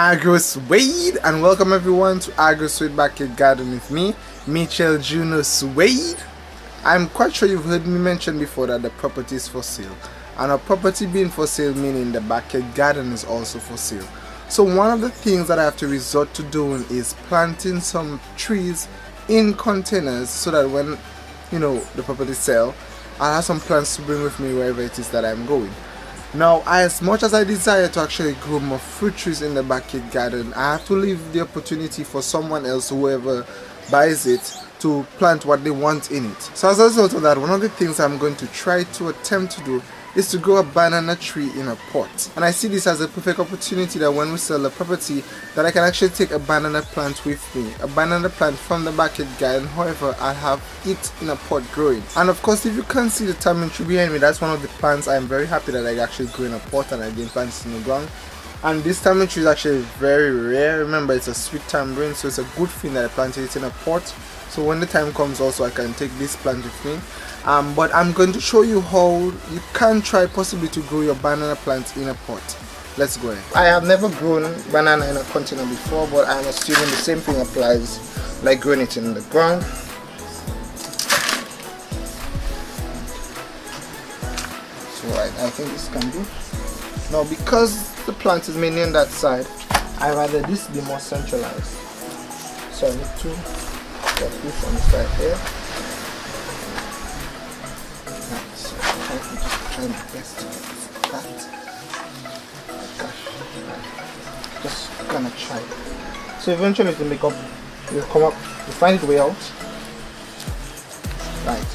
Agro Suede, and welcome everyone to Agro Suede Backyard Garden with me, Mitchell Juno Suede. I'm quite sure you've heard me mention before that the property is for sale, and a property being for sale meaning the backyard garden is also for sale. So one of the things that I have to resort to doing is planting some trees in containers so that when the property sell, I'll have some plants to bring with me wherever it is that I'm going. Now, as much as I desire to actually grow more fruit trees in the backyard garden, I have to leave the opportunity for someone else, whoever buys it, to plant what they want in it. So as a result of that, one of the things I'm going to try to attempt to do is to grow a banana tree in a pot. And I see this as a perfect opportunity that when we sell the property, that I can actually take a banana plant with me. A banana plant from the backyard garden, however, I'll have it in a pot growing. And of course, if you can see the tamarind tree behind me, that's one of the plants I'm very happy that I actually grew in a pot and I didn't plant it in the ground. And this tamarind tree is actually very rare. Remember, it's a sweet tamarind, so it's a good thing that I planted it in a pot. So when the time comes also I can take this plant with me. But I'm going to show you how you can try possibly to grow your banana plant in a pot. Let's go ahead. I have never grown banana in a container before, but I'm assuming the same thing applies like growing it in the ground. So I think this can do. Now because the plant is mainly on that side, I rather this be more centralized. So I need to get this on the side here. Right, so I can just try my best to get that. Gosh, just gonna try. So eventually it will come up, you find the way out. Right.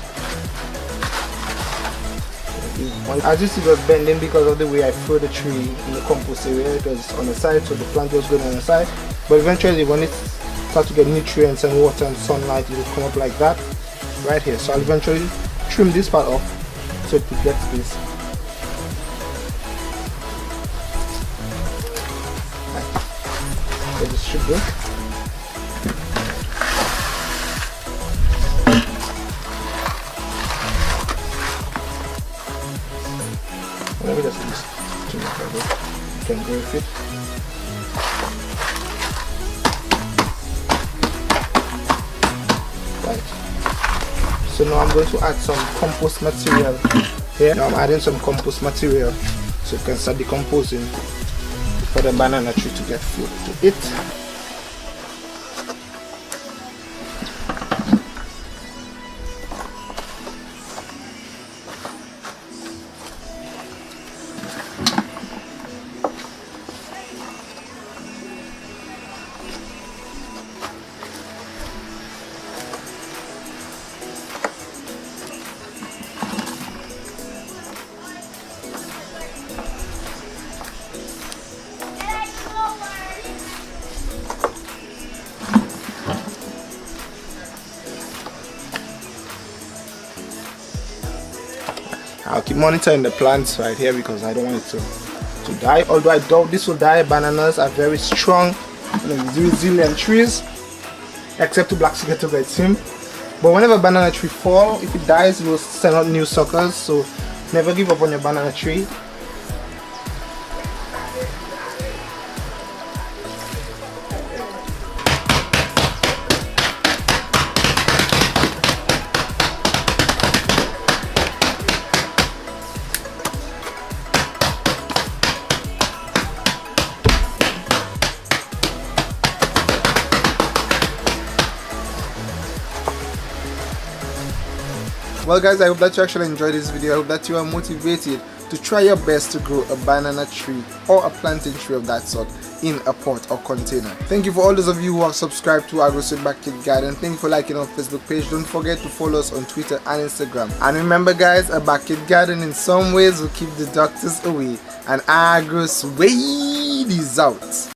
As you see, it was bending because of the way I threw the tree in the compost area. It was on the side, so the plant was going on the side. But eventually when it start to get nutrients and water and sunlight, it will come up like that right here. So I'll eventually trim this part off so it will get this. Right. So this should do. Let me just trim it a bit. You can go with it. So now I'm going to add some compost material here. Now I'm adding some compost material so it can start decomposing for the banana tree to get food to eat. I'll keep monitoring the plants right here because I don't want it to die. Although I doubt this will die. Bananas are very strong and resilient trees, except to black cicatrix it seems. But whenever a banana tree falls, if it dies, it will send out new suckers. So never give up on your banana tree. Well guys, I hope that you actually enjoyed this video. I hope that you are motivated to try your best to grow a banana tree or a planting tree of that sort in a pot or container. Thank you for all those of you who have subscribed to Agro Suede Backyard Garden. Thank you for liking our Facebook page. Don't forget to follow us on Twitter and Instagram. And remember guys, a backyard garden in some ways will keep the doctors away. And Agro Suede is out.